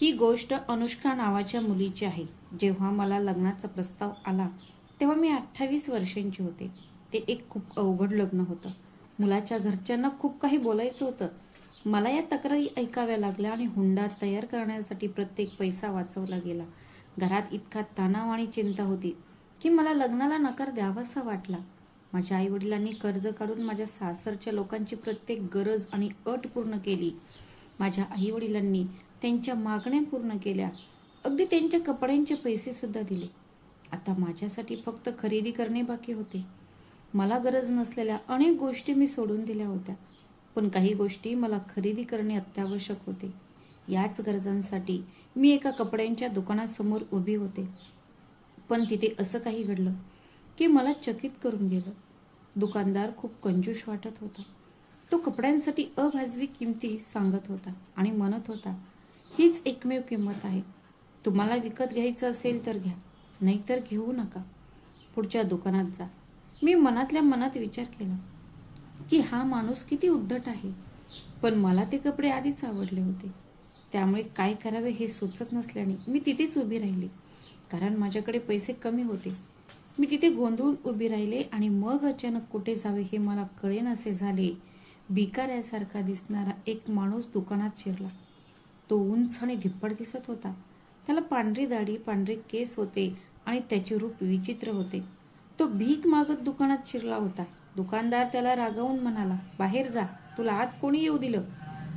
ही गोष्ट अनुष्का नावाच्या मुलीची आहे. जेव्हा मला लग्नाचा प्रस्ताव आला तेव्हा मी 28 वर्षांची होते. ते एक खूप अवघड लग्न होतं. मुलाच्या घरच्यांना खूप काही बोलायचं होतं. मला या तक्रारी ऐकाव्या लागल्या आणि हुंडा तयार करण्यासाठी प्रत्येक पैसा वाचवला गेला. घरात इतका तणाव आणि चिंता होती की मला लग्नाला नकार द्यावासा वाटला. माझ्या आई वडिलांनी कर्ज काढून माझ्या सासरच्या लोकांची प्रत्येक गरज आणि अट पूर्ण केली. माझ्या आई वडिलांनी त्यांच्या मागण्या पूर्ण केल्या. अगदी त्यांच्या कपड्यांचे पैसे सुद्धा दिले. आता माझ्यासाठी फक्त खरेदी करणे बाकी होते. मला गरज नसलेल्या अनेक गोष्टी मी सोडून दिल्या होत्या, पण काही गोष्टी मला खरेदी करणे अत्यावश्यक होते. याच गरजांसाठी मी एका कपड्यांच्या दुकानासमोर उभी होते. पण तिथे असं काही घडलं की मला चकित करून गेलं. दुकानदार खूप कंजूस वाटत होता. तो कपड्यांसाठी अवाजवी किमती सांगत होता आणि म्हणत होता, हीच एकमेव किंमत आहे. तुम्हाला विकत घ्यायचं असेल तर घ्या, नाहीतर घेऊ नका. पुढच्या दुकानात जा. मी मनातल्या मनात विचार केला की हा माणूस किती उद्धट आहे. पण मला ते कपडे आधीच आवडले होते. त्यामुळे काय करावे हे सुचत नसल्याने मी तिथेच उभी राहिली. कारण माझ्याकडे पैसे कमी होते. मी तिथे गोंधळून उभी राहिले आणि मग अचानक कुठे जावे हे मला कळेनासे झाले. भिकाऱ्यासारखा दिसणारा एक माणूस दुकानात शिरला. तो उंच आणि धिप्पाड दिसत होता. त्याला पांढरी दाढी, पांढरे केस होते आणि त्याचे रूप विचित्र होते. तो भीक मागत दुकानात शिरला होता. दुकानदार त्याला रागावून म्हणाला, बाहेर जा, तुला आत कोणी येऊ दिलं?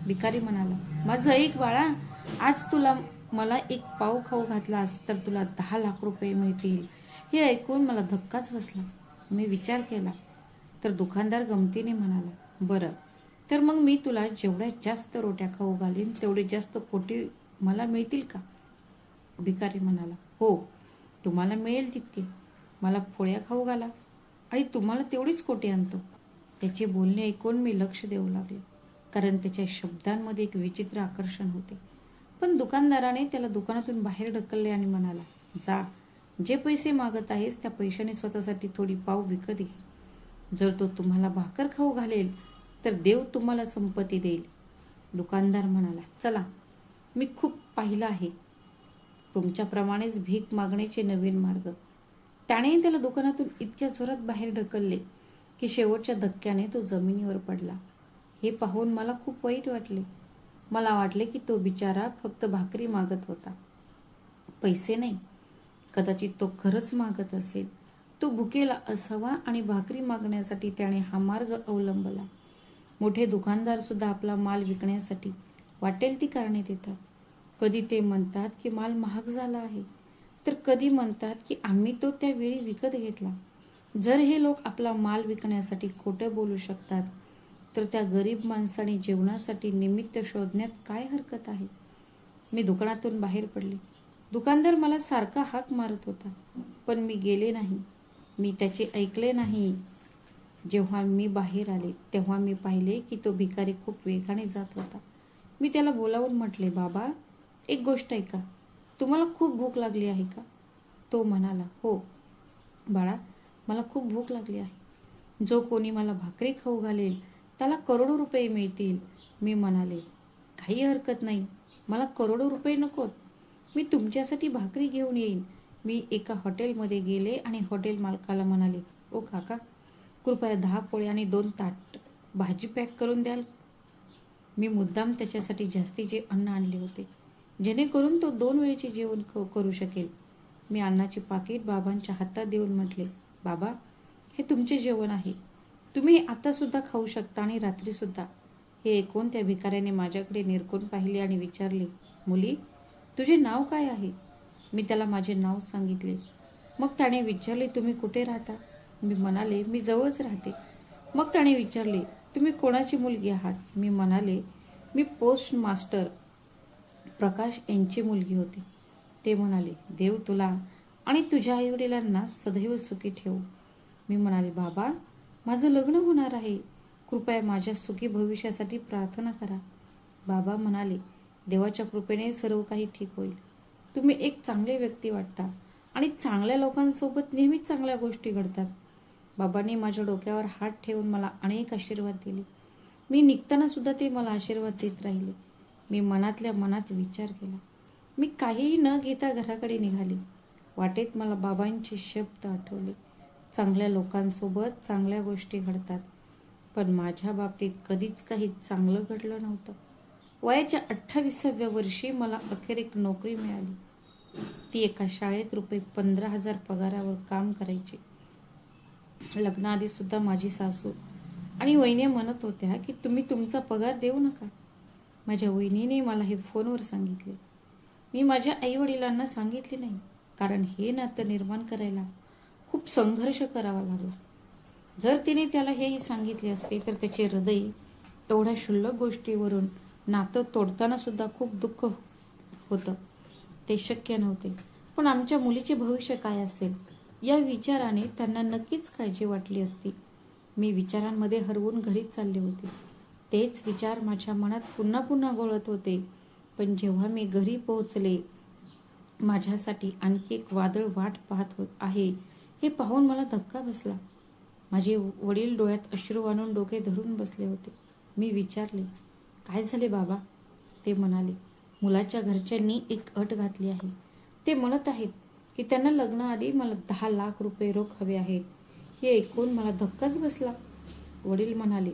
भिकारी म्हणाला, माझं ऐक बाळा, आज तुला मला एक पाव खाऊ घातलास तर तुला 10 लाख रुपये मिळतील. हे ऐकून मला धक्काच बसला. मी विचार केला तर दुकानदार गमतीने म्हणाला, बरं, तर मग मी तुला जेवढ्या जास्त रोट्या खाऊ घालीन तेवढे जास्त कोटी मला मिळतील का? भिकारी म्हणाला, हो, तुम्हाला मिळेल तितके. मला पोळ्या खाऊ घाला आणि तुम्हाला तेवढीच कोटी आणतो. त्याचे बोलणे ऐकून मी लक्ष देऊ लागले, कारण त्याच्या शब्दांमध्ये एक विचित्र आकर्षण होते. पण दुकानदाराने त्याला दुकानातून बाहेर ढकलले आणि म्हणाला, जा, जे पैसे मागत आहेस त्या पैशाने स्वतःसाठी थोडी पाव विकत घे. जर तो तुम्हाला भाकर खाऊ घालेल तर देव तुम्हाला संपत्ती देईल. दुकानदार म्हणाला, चला, मी खूप पाहिलं आहे तुमच्याप्रमाणेच भीक मागण्याचे नवीन मार्ग. त्याने त्याला दुकानातून इतक्या जोरात बाहेर ढकलले की शेवटच्या धक्क्याने तो जमिनीवर पडला. हे पाहून मला खूप वाईट वाटले. मला वाटले की तो बिचारा फक्त भाकरी मागत होता, पैसे नाही. कदाचित तो खरंच मागत असेल. तो भुकेला असावा आणि भाकरी मागण्यासाठी त्याने हा मार्ग अवलंबला. मोठे दुकानदार सुद्धा आपला माल विकण्यासाठी वाटेल ती कारणे देतात. कधी ते म्हणतात की माल महाग झाला आहे, तर कधी म्हणतात की आम्ही तो त्यावेळी विकत घेतला. जर हे लोक आपला माल विकण्यासाठी खोटं बोलू शकतात तर त्या गरीब माणसाने जेवणासाठी निमित्त शोधण्यात काय हरकत आहे? मी दुकानातून बाहेर पडले. दुकानदार मला सारखा हाक मारत होता, पण मी गेले नाही. मी त्याचे ऐकले नाही. जेव्हा मी बाहेर आले तेव्हा मी पाहिले की तो भिकारी खूप वेगाने जात होता. मी त्याला बोलावून म्हटले, बाबा, एक गोष्ट ऐका, तुम्हाला खूप भूक लागली आहे का? तो म्हणाला, हो बाळा, मला खूप भूक लागली आहे. जो कोणी मला भाकरी खाऊ घालेल त्याला करोडो रुपये मिळतील. मी म्हणाले, काही हरकत नाही, मला करोडो रुपये नकोत. मी तुमच्यासाठी भाकरी घेऊन येईन. मी एका हॉटेलमध्ये गेले आणि हॉटेल मालकाला म्हणाले, ओ काका, कृपया 10 पोळ्या आणि 2 ताट भाजी पॅक करून द्याल. मी मुद्दाम त्याच्यासाठी जास्तीचे अन्न आणले होते, जेणेकरून तो 2 वेळेचे जेवण करू शकेल. मी अन्नाचे पाकिट बाबांच्या हातात देऊन म्हटले, बाबा, हे तुमचे जेवण आहे. तुम्ही आता सुद्धा खाऊ शकता आणि रात्री सुद्धा. हे ऐकून त्या भिकाऱ्याने माझ्याकडे निरखून पाहिले आणि विचारले, मुली, तुझे नाव काय आहे? मी त्याला माझे नाव सांगितले. मग त्याने विचारले, तुम्ही कुठे राहता? मी म्हणाले, मी जवळच राहते. मग त्याने विचारले, तुम्ही कोणाची मुलगी आहात? मी म्हणाले, मी पोस्ट मास्टर प्रकाश यांची मुलगी होती. ते म्हणाले, देव तुला आणि तुझ्या आईवडिलांना सदैव सुखी ठेवू. मी म्हणाले, बाबा, माझं लग्न होणार आहे. कृपया माझ्या सुखी भविष्यासाठी प्रार्थना करा. बाबा म्हणाले, देवाच्या कृपेने सर्व काही ठीक होईल. तुम्ही एक चांगले व्यक्ती वाटता आणि चांगल्या लोकांसोबत नेहमीच चांगल्या गोष्टी घडतात. बाबांनी माझ्या डोक्यावर हात ठेवून मला अनेक आशीर्वाद दिले. मी निघताना सुद्धा ते मला आशीर्वाद देत राहिले. मी मनातल्या मनात विचार केला, मी काहीही न घेता घराकडे निघाली. वाटेत मला बाबांचे शब्द आठवले, चांगल्या लोकांसोबत चांगल्या गोष्टी घडतात. पण माझ्या बाबतीत कधीच काही चांगलं घडलं नव्हतं. वयाच्या 28व्या वर्षी मला अखेर एक नोकरी मिळाली. ती एका शाळेत ₹15,000 पगारावर काम करायची. लग्नाआधी सुद्धा माझी सासू आणि वहिनी म्हणत होत्या की तुम्ही तुमचा पगार देऊ नका. माझ्या वहिनीने मला हे फोनवर सांगितले. मी माझ्या आई वडिलांना सांगितले नाही, कारण हे नातं निर्माण करायला खूप संघर्ष करावा लागला. जर तिने त्याला हेही सांगितले असते तर त्याचे हृदय एवढ्या क्षुल्लक गोष्टीवरून नातं तोडताना सुद्धा खूप दुःख होतं. ते शक्य नव्हते. पण आमच्या मुलीचे भविष्य काय असेल या विचाराने त्यांना नक्कीच काळजी वाटली असती. मी विचारांमध्ये हरवून घरीच चालले होते. तेच विचार माझ्या मनात पुन्हा पुन्हा घोळत होते. पण जेव्हा मी घरी पोहोचले, माझ्यासाठी आणखी एक वादळ वाट पाहत आहे हे पाहून मला धक्का बसला. माझे वडील डोळ्यात अश्रू आणून डोके धरून बसले होते. मी विचारले, काय झाले बाबा? ते म्हणाले, मुलाच्या घरच्यांनी एक अट घातली आहे. ते म्हणत आहेत की त्यांना लग्नाआधी मला 10 लाख रुपये रोख हवे आहेत. हे ऐकून मला धक्काच बसला. वडील म्हणाले,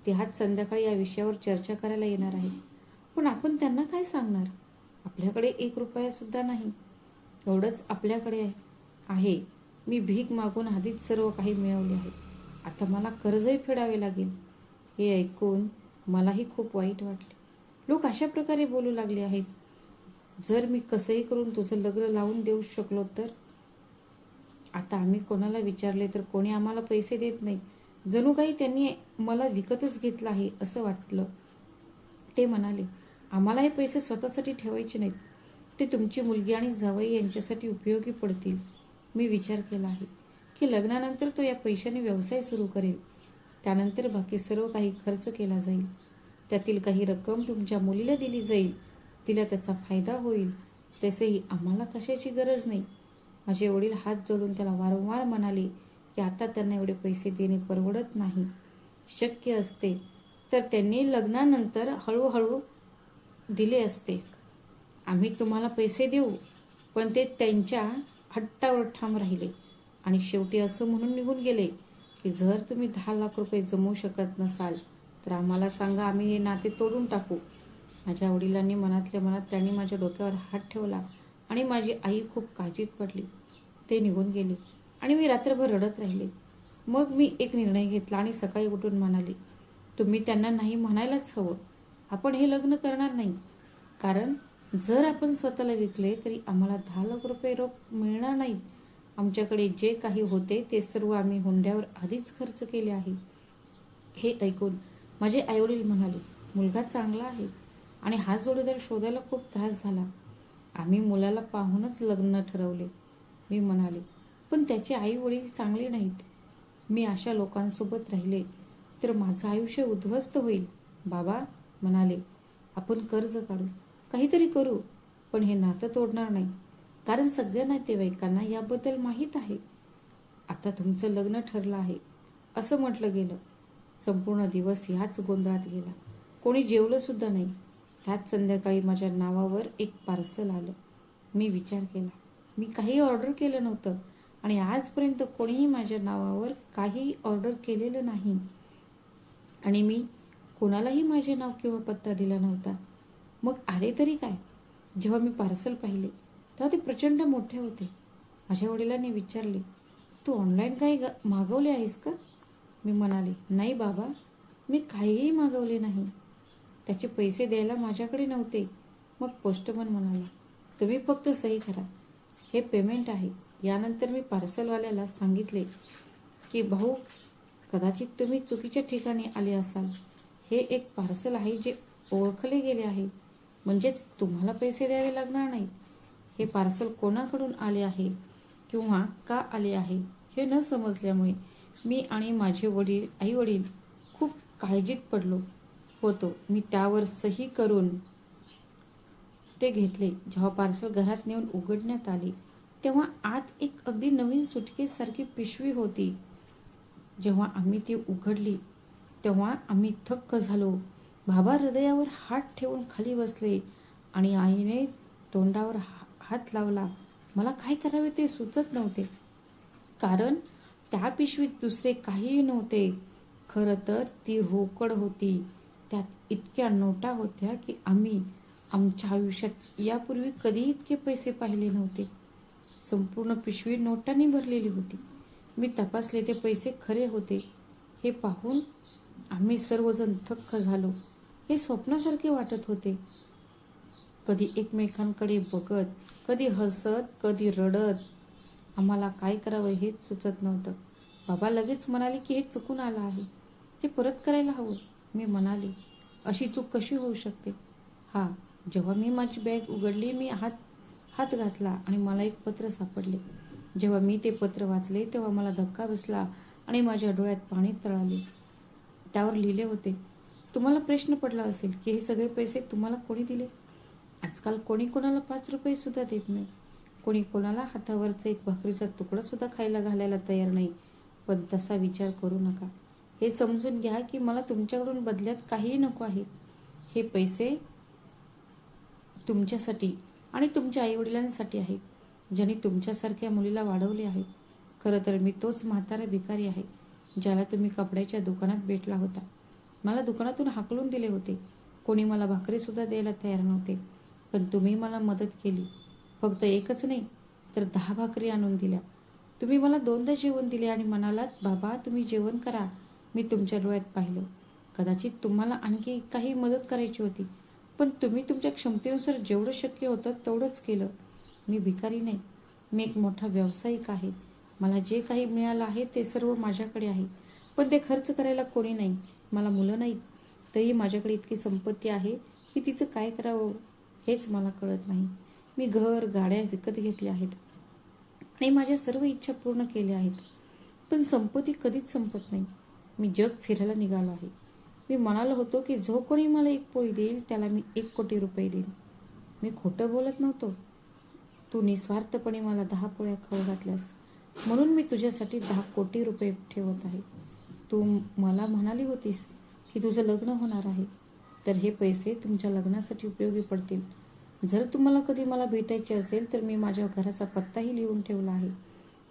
ते आज संध्याकाळी या विषयावर चर्चा करायला येणार आहेत. पण आपण त्यांना काय सांगणार? आपल्याकडे 1 रुपया सुद्धा नाही. एवढंच आपल्याकडे आहे. मी भीक मागून आधीच सर्व काही मिळवले आहे. आता मला कर्जही फेडावे लागेल. हे ऐकून मलाही खूप वाईट वाटले. लोक अशा प्रकारे बोलू लागले आहेत. जर मी कसंही करून तुझं लग्न लावून देऊ शकलो तर? आता आम्ही कोणाला विचारले तर कोणी आम्हाला पैसे देत नाही. जणू काही त्यांनी मला विकतच घेतलं आहे असं वाटलं. ते म्हणाले, आम्हाला हे पैसे स्वतःसाठी ठेवायचे नाहीत. ते तुमची मुलगी आणि जावई यांच्यासाठी उपयोगी पडतील. मी विचार केला आहे की लग्नानंतर तो या पैशाने व्यवसाय सुरू करेल. त्यानंतर बाकी सर्व काही खर्च केला जाईल. त्यातील काही रक्कम तुमच्या मुलीला दिली जाईल. तिला त्याचा फायदा होईल. तसेही आम्हाला कशाची गरज नाही. माझे वडील हात जोडून त्याला वारंवार म्हणाले की आता त्यांना एवढे पैसे देणे परवडत नाही. शक्य असते तर त्यांनी लग्नानंतर हळूहळू दिले असते. आम्ही तुम्हाला पैसे देऊ. पण ते त्यांच्या हट्टावर ठाम राहिले आणि शेवटी असं म्हणून निघून गेले की जर तुम्ही 10 लाख रुपये जमवू शकत नसाल तर आम्हाला सांगा, आम्ही हे नाते तोडून टाकू. माझ्या वडिलांनी मनातल्या मनात त्यांनी माझ्या डोक्यावर हात ठेवला आणि माझी आई खूप काळजीत पडली. ते निघून गेले आणि मी रात्रभर रडत राहिले. मग मी एक निर्णय घेतला आणि सकाळी उठून म्हणाले, तुम्ही त्यांना नाही म्हणायलाच हवं. आपण हे लग्न करणार नाही. कारण जर आपण स्वतःला विकले तरी आम्हाला 10 लाख रुपये रोख मिळणार नाहीत. आमच्याकडे जे काही होते ते सर्व आम्ही हुंड्यावर आधीच खर्च केले आहे. हे ऐकून माझे आईवडील म्हणाले, मुलगा चांगला आहे आणि हा जोडीदार शोधायला खूप त्रास झाला. आम्ही मुलाला पाहूनच लग्न ठरवले. मी म्हणाले, पण त्याचे आई वडील चांगले नाहीत. मी अशा लोकांसोबत राहिले तर माझं आयुष्य उद्ध्वस्त होईल. बाबा म्हणाले, आपण कर्ज काढू, काहीतरी करू, पण हे नातं तोडणार नाही. कारण सगळ्या नातेवाईकांना याबद्दल माहीत आहे. आता तुमचं लग्न ठरलं आहे असं म्हटलं गेलं. संपूर्ण दिवस याच गोंधळात गेला. कोणी जेवलं सुद्धा नाही. त्याच संध्याकाळी माझ्या नावावर एक पार्सल आलं. मी विचार केला, मी काही ऑर्डर केलं नव्हतं आणि आजपर्यंत कोणीही माझ्या नावावर काही ऑर्डर केलेलं नाही आणि मी कोणालाही माझे नाव किंवा पत्ता दिला नव्हता. मग आले तरी काय? जेव्हा मी पार्सल पाहिले तेव्हा ते प्रचंड मोठे होते. माझ्या वडिलांनी विचारले, तू ऑनलाईन काही मागवले आहेस का? मी म्हणाले, नाही बाबा, मी काहीही मागवले नाही. त्याचे पैसे द्यायला माझ्याकडे नव्हते. मग पोस्टमन म्हणाला, तुम्ही फक्त सही करा, हे पेमेंट आहे. यानंतर मी पार्सलवाल्याला सांगितले की भाऊ, कदाचित तुम्ही चुकीच्या ठिकाणी आले असाल. हे एक पार्सल आहे जे ओळखले गेले आहे, म्हणजेच तुम्हाला पैसे द्यावे लागणार नाही. हे पार्सल कोणाकडून आले आहे किंवा का आले आहे हे न समजल्यामुळे मी आणि माझे आई वडील खूप काळजीत पडलो होतो. मी त्यावर सही करून ते घेतले. जेव्हा पार्सल घरात नेऊन उघडण्यात आले तेव्हा आत एक अगदी नवीन सुटकेस सारखी पिशवी होती. जेव्हा आम्ही ती उघडली तेव्हा आम्ही थक्क झालो. बाबा हृदयावर हात ठेवून खाली बसले आणि आईने तोंडावर हात लावला. मला काय करावे ते सुचत नव्हते, कारण त्या पिशवीत दुसरे काहीही नव्हते. खरं तर ती रोकड होती. त्यात इतक्या नोटा होत्या की आम्ही आमच्या आयुष्यात यापूर्वी कधी इतके पैसे पाहिले नव्हते. संपूर्ण पिशवी नोटांनी भरलेली होती. मी तपासले, ते पैसे खरे होते. हे पाहून आम्ही सर्वजण थक्क झालो. हे स्वप्नासारखे वाटत होते. कधी एकमेकांकडे बघत, कधी हसत, कधी रडत. आम्हाला काय करावं हेच सुचत नव्हतं. बाबा लगेच म्हणाले की हे चुकून आलं आहे, ते परत करायला हवं. मी म्हणाले, अशी चूक कशी होऊ शकते? हा, जेव्हा मी माझी बॅग उघडली, मी हात घातला आणि मला एक पत्र सापडले. जेव्हा मी ते पत्र वाचले तेव्हा मला धक्का बसला आणि माझ्या डोळ्यात पाणी तळाले. त्यावर लिहिले होते, तुम्हाला प्रश्न पडला असेल की हे सगळे पैसे तुम्हाला कोणी दिले? आजकाल कोणी कोणाला 5 रुपये सुद्धा देत नाही. कोणी कोणाला हातावरचा एक भाकरीचा तुकडा सुद्धा खायला घालायला तयार नाही. पण तसा विचार करू नका. हे समजून घ्या की मला तुमच्याकडून बदल्यात काहीही नको आहे. हे पैसे तुमच्यासाठी आणि तुमच्या आईवडिलांसाठी आहेत, ज्यांनी तुमच्यासारख्या मुलीला वाढवले आहे. खरं तर मी तोच म्हातारा भिकारी आहे, ज्याला तुम्ही कपड्याच्या दुकानात भेटला होता. मला दुकानातून हाकलून दिले होते. कोणी मला भाकरी सुद्धा द्यायला तयार नव्हते. पण तुम्ही मला मदत केली. फक्त एकच नाही तर 10 भाकरी आणून दिल्या. तुम्ही मला 2दा जेवण दिले आणि म्हणालात, बाबा तुम्ही जेवण करा. मी तुमच्या डोळ्यात पाहिलं. कदाचित तुम्हाला आणखी काही मदत करायची होती, पण तुम्ही तुमच्या क्षमतेनुसार जेवढं शक्य होतं तेवढंच केलं. मी भिकारी नाही, मी एक मोठा व्यावसायिक आहे. मला जे काही मिळालं आहे ते सर्व माझ्याकडे आहे, पण ते खर्च करायला कोणी नाही. मला मुलं नाहीत, तरी माझ्याकडे इतकी संपत्ती आहे की तिचं काय करावं हेच मला कळत नाही. मी घर, गाड्या विकत घेतल्या आहेत आणि माझ्या सर्व इच्छा पूर्ण केल्या आहेत, पण संपत्ती कधीच संपत नाही. मी जग फिरायला निघालो आहे. मी म्हणालो होतो की जो कोणी मला 1 पोळी देईल त्याला मी 1 कोटी रुपये देईन. मी खोटं बोलत नव्हतो. तू निस्वार्थपणे मला 10 पोळ्या खाऊ घातल्यास म्हणून मी तुझ्यासाठी 10 कोटी रुपये ठेवत आहे. तू मला म्हणाली होतीस की तुझं लग्न होणार आहे, तर हे पैसे तुमच्या लग्नासाठी उपयोगी पडतील. जर तुम्हाला कधी मला भेटायचे असेल तर मी माझ्या घराचा पत्ताही लिहून ठेवला आहे.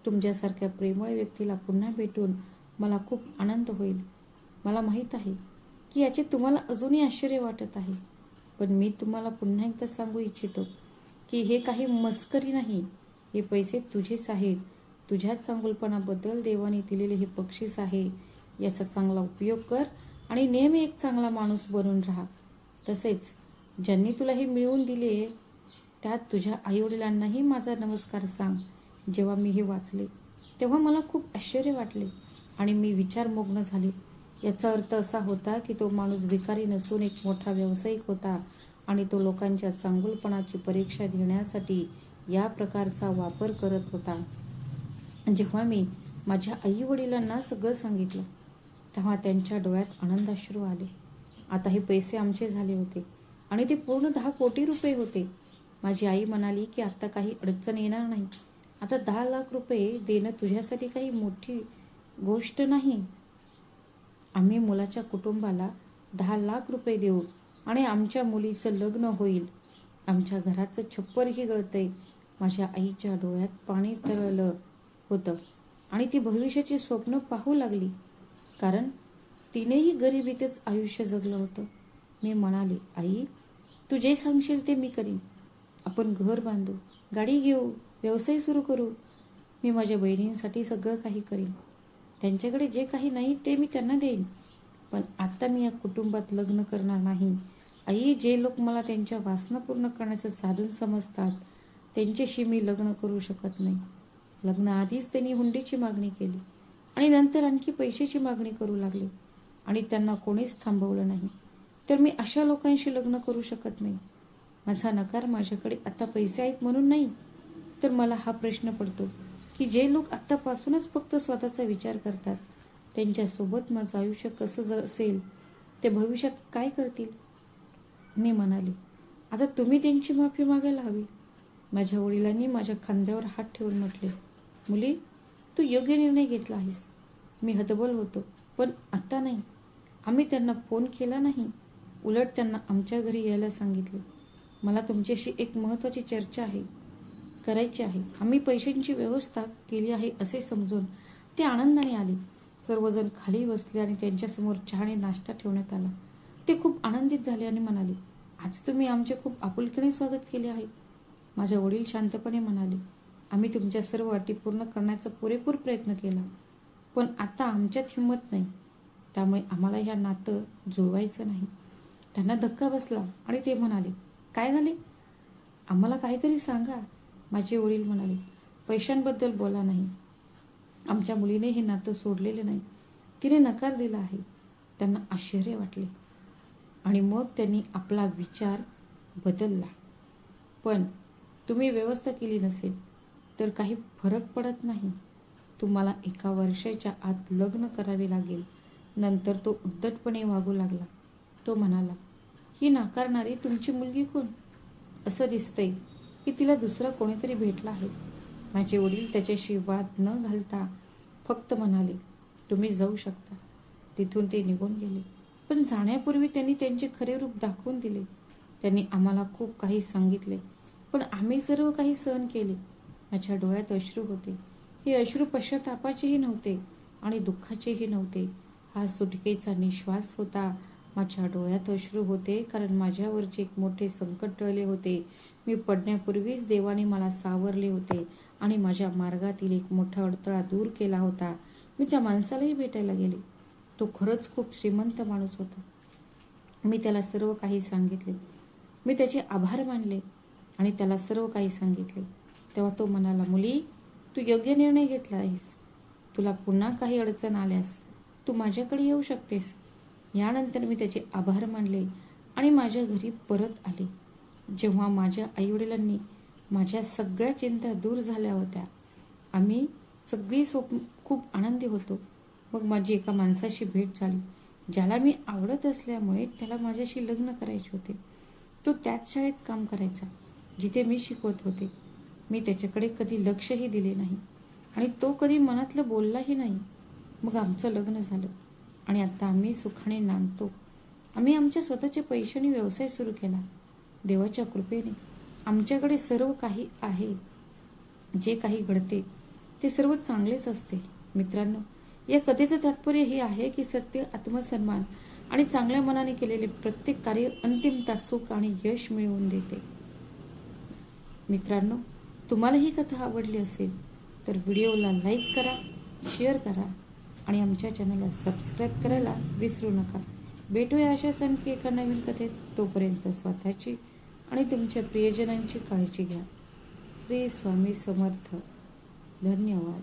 तुमच्यासारख्या प्रेमळ व्यक्तीला पुन्हा भेटून मला खूप आनंद होईल. मला माहीत आहे की याचे तुम्हाला अजूनही आश्चर्य वाटत आहे, पण मी तुम्हाला पुन्हा एकदा सांगू इच्छितो की हे काही मस्करी नाही. हे पैसे तुझेच आहेत. तुझ्या चांगुलपणाबद्दल देवाने दिलेले हे बक्षीस आहे. याचा चांगला उपयोग कर आणि नेहमी एक चांगला माणूस बनून राहा. तसेच ज्यांनी तुला हे मिळवून दिले त्यात तुझ्या आईवडिलांनाही माझा नमस्कार सांग. जेव्हा मी हे वाचले तेव्हा मला खूप आश्चर्य वाटले आणि मी विचारमग्न झाले. याचा अर्थ असा होता की तो माणूस भिकारी नसून एक मोठा व्यावसायिक होता आणि तो लोकांच्या चांगुलपणाची परीक्षा घेण्यासाठी या प्रकारचा वापर करत होता. जेव्हा मी माझ्या आई वडिलांना सगळं सांगितलं तेव्हा त्यांच्या डोळ्यात आनंदाश्रू आले. आता हे पैसे आमचे झाले होते आणि ते पूर्ण 10 कोटी रुपये होते. माझी आई म्हणाली की आता काही अडचण येणार नाही. आता 10 लाख रुपये देणं तुझ्यासाठी काही मोठी गोष्ट नाही. आम्ही मुलाच्या कुटुंबाला 10 लाख रुपये देऊ आणि आमच्या मुलीचं लग्न होईल. आमच्या घराचं छप्परही गळतंय. माझ्या आईच्या डोळ्यात पाणी तरळलं होतं आणि ती भविष्याची स्वप्न पाहू लागली, कारण तिनेही गरिबीतच आयुष्य जगलं होतं. मी म्हणाले, आई तू जे सांगशील ते मी करीन. आपण घर बांधू, गाडी घेऊ, व्यवसाय सुरू करू. मी माझ्या बहिणींसाठी सगळं काही करीन. त्यांच्याकडे जे काही नाही ते मी त्यांना देईन. पण आता मी या कुटुंबात लग्न करणार नाही. आई, जे लोक मला त्यांच्या वासना पूर्ण करण्याचं साधन समजतात त्यांच्याशी मी लग्न करू शकत नाही. लग्नाआधीच त्यांनी हुंडीची मागणी केली आणि नंतर आणखी पैशाची मागणी करू लागले आणि त्यांना कोणीच थांबवलं नाही. तर मी अशा लोकांशी लग्न करू शकत नाही. माझा नकार माझ्याकडे आता पैसे आहेत म्हणून नाही, तर मला हा प्रश्न पडतो की जे लोक आतापासूनच फक्त स्वतःचा विचार करतात त्यांच्यासोबत माझं आयुष्य कसं असेल, ते भविष्यात काय करतील. मी म्हणाले, आता तुम्ही त्यांची माफी मागायला हवी. माझ्या वडिलांनी माझ्या खांद्यावर हात ठेवून म्हटले, मुली तू योग्य निर्णय घेतला आहेस. मी हतबल होतो, पण आता नाही. आम्ही त्यांना फोन केला नाही, उलट त्यांना आमच्या घरी यायला सांगितले. मला तुमच्याशी एक महत्त्वाची चर्चा करायची आहे. आम्ही पैशांची व्यवस्था केली आहे असे समजून ते आनंदाने आले. सर्वजण खाली बसले आणि त्यांच्यासमोर चहा आणि नाश्ता ठेवण्यात आला. ते खूप आनंदित झाले आणि म्हणाले, आज तुम्ही आमचे खूप आपुलकीने स्वागत केले आहे. माझे वडील शांतपणे म्हणाले, आम्ही तुमच्या सर्व अटी पूर्ण करण्याचा पुरेपूर प्रयत्न केला, पण आता आमच्यात हिंमत नाही. त्यामुळे आम्हाला ह्या नातं जुळवायचं नाही. त्यांना धक्का बसला आणि ते म्हणाले, काय झाले? आम्हाला काहीतरी सांगा. माझे वडील म्हणाले, पैशांबद्दल बोला नाही. आमच्या मुलीने हे नातं सोडलेले नाही. तिने नकार दिला आहे. त्यांना आश्चर्य वाटले आणि मग त्यांनी आपला विचार बदलला. पण तुम्ही व्यवस्था केली नसेल तर काही फरक पडत नाही. तुम्हाला 1 वर्षाच्या आत लग्न करावे लागेल. नंतर तो उद्धटपणे वागू लागला. तो म्हणाला, ही नाकारणारी तुमची मुलगी कोण? असं दिसतंय की तिला दुसरा कोणीतरी भेटला आहे. माझे वडील त्याच्याशी वाद न घालता फक्त म्हणाले, तुम्ही जाऊ शकता. तिथून ते निघून गेले. पण जाण्यापूर्वी त्यांनी त्यांचे खरे रूप दाखवून दिले. त्यांनी आम्हाला खूप काही सांगितले, पण आम्ही सर्व काही सहन केले. माझ्या डोळ्यात अश्रू होते. हे अश्रू पश्चातापाचेही नव्हते आणि दुःखाचेही नव्हते. हा सुटकेचा निश्वास होता. माझ्या डोळ्यात अश्रू होते कारण माझ्यावरचे एक मोठे संकट टळले होते. मी पडण्यापूर्वीच देवाने मला सावरले होते आणि माझ्या मार्गातील एक मोठा अडथळा दूर केला होता. मी त्या माणसालाही भेटायला गेले. तो खरंच खूप श्रीमंत माणूस होता. मी त्याला सर्व काही सांगितले. मी त्याचे आभार मानले आणि त्याला सर्व काही सांगितले. तेव्हा तो म्हणाला, मुली, तू योग्य निर्णय घेतला आहेस. तुला पुन्हा काही अडचण आल्यास तू माझ्याकडे येऊ शकतेस. यानंतर मी त्याचे आभार मानले आणि माझ्या घरी परत आले. जेव्हा माझ्या आईवडिलांनी माझ्या सगळ्या चिंता दूर झाल्या होत्या, आम्ही सगळी खूप आनंदी होतो. मग माझी एका माणसाशी भेट झाली, ज्याला मी आवडत असल्यामुळे त्याला माझ्याशी लग्न करायचे होते. तो त्याच शाळेत काम करायचा जिथे मी शिकवत होते. मी त्याच्याकडे कधी लक्षही दिले नाही आणि तो कधी मनातलं बोललाही नाही. मग आमचं लग्न झालं आणि आता आम्ही सुखाने नांदतो. आम्ही आमच्या स्वतःच्या पैशाने व्यवसाय सुरू केला. देवाच्या कृपेने आमच्याकडे सर्व काही आहे. जे काही घडते ते सर्व चांगलेच असते. मित्रांनो, या कथेचं तात्पर्य हे आहे की सत्य, आत्मसन्मान आणि चांगल्या मनाने केलेले प्रत्येक कार्य अंतिमतः सुख आणि यश मिळवून देते. मित्रांनो, तुम्हाला ही कथा आवडली असेल तर व्हिडिओला लाईक करा, शेअर करा आणि आमच्या चॅनलला सबस्क्राईब करायला विसरू नका. भेटूया अशाच आणखी एका नवीन कथेत. तोपर्यंत स्वतःची आणि तुमच्या प्रियजनांची काळजी घ्या. श्री स्वामी समर्थ. धन्यवाद.